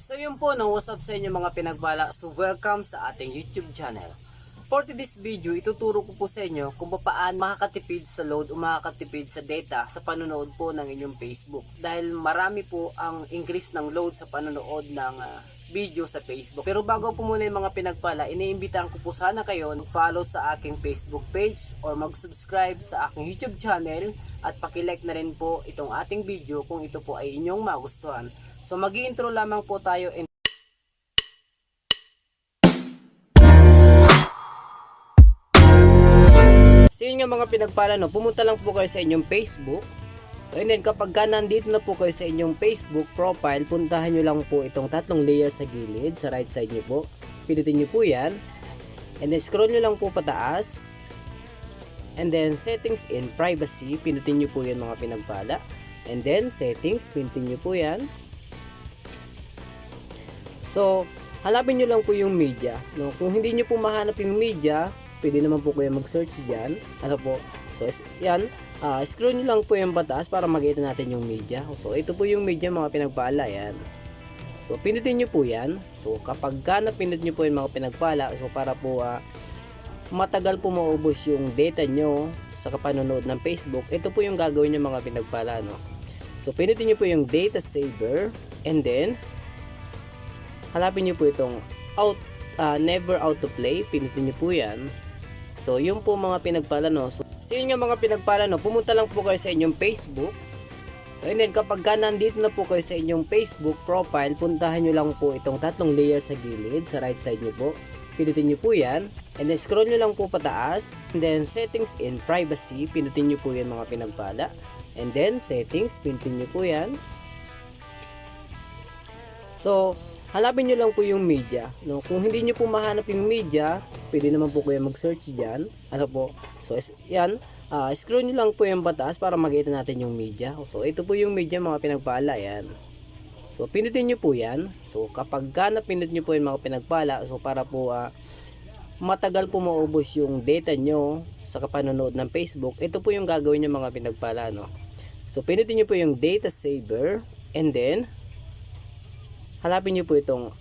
So yun po, no, what's up sa inyo mga pinagpala. So welcome sa ating YouTube channel. For today's video, ituturo ko po sa inyo kung paano makakatipid sa load o makakatipid sa data sa panonood po ng inyong Facebook. Dahil marami po ang increase ng load sa panonood ng video sa Facebook. Pero bago po muna yung mga pinagpala, iniimbitahan ko po sana kayo mag-follow sa aking Facebook page or mag-subscribe sa aking YouTube channel at paki-like na rin po itong ating video kung ito po ay inyong magustuhan. So mag-i-intro lamang po tayo and so yun nga mga pinagpala, no, pumunta lang po kayo sa inyong Facebook. So and then kapag nandito na po kayo sa inyong Facebook profile, puntahan nyo lang po itong tatlong layer sa gilid, sa right side nyo po. Pindutin nyo po yan. And then scroll nyo lang po pataas. And then settings and privacy, pindutin nyo po yan mga pinagpala. And then settings, pindutin nyo po yan. So hanapin nyo lang po yung media, no? Kung hindi nyo po mahanap yung media, pwede naman po kayo mag-search dyan. Ano po? So yan, scroll nyo lang po yung pataas para makita natin yung media. So ito po yung media mga pinagpala, yan. So pindutin nyo po yan. So kapag napindot nyo po yung mga pinagpala, so para po matagal po maubos yung data nyo sa kapanonood ng Facebook, ito po yung gagawin nyo mga pinagpala, no? So pindutin nyo po yung data saver, and then hanapin nyo po itong never auto play, pindutin nyo po yan. So yung po mga pinagpala, no. So yun nga mga pinagpala, no, pumunta lang po kayo sa inyong Facebook. So and then kapag nandito na po kayo sa inyong Facebook profile, puntahan nyo lang po itong tatlong layer sa gilid, sa right side nyo po. Pindutin nyo po yan. And then scroll nyo lang po pataas. And then settings and privacy, pindutin nyo po yan mga pinagpala. And then settings, pindutin nyo po yan. So hanapin nyo lang po yung media, no? Kung hindi nyo po mahanap yung media, pwede naman po kayo mag-search dyan. Ano po? So yan, scroll nyo lang po yung pataas para makita natin yung media. So ito po yung media mga pinagpala, yan. So pindutin nyo po yan. So kapag napindot nyo po yung mga pinagpala, so para po matagal po maubos yung data nyo sa kapanonood ng Facebook, ito po yung gagawin nyo mga pinagpala, no? So pindutin nyo po yung data saver, and then hanapin nyo po itong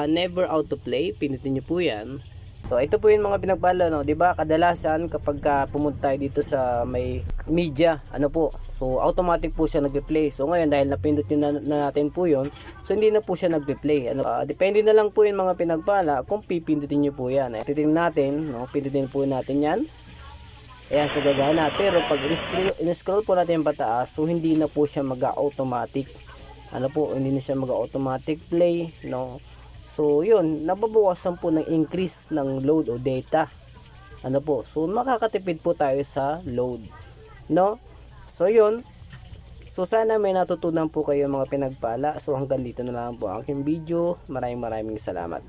never auto play, pindutin nyo po yan. So ito po yung mga pinagpala, no, 'di ba? Kadalasan kapag pumunta tayo dito sa may media, ano po, so automatic po siya nagpe-play. So ngayon dahil napindot nyo na natin po 'yon, so hindi na po siya nagpe-play. Depende na lang po yung mga pinagpala kung pipindutin nyo po yan. Titingnan natin, no, pindutin po natin yan. Ayan, so gagana. Pero pag in-scroll po natin pataas, so hindi na po siya mag-automatic. Ano po, hindi na siya mag-automatic play, no? So yun, nababawasan po ng increase ng load o data. Ano po, so makakatipid po tayo sa load, no? So yun, so sana may natutunan po kayo mga pinagpala. So hanggang dito na lang po ang aking video. Maraming salamat.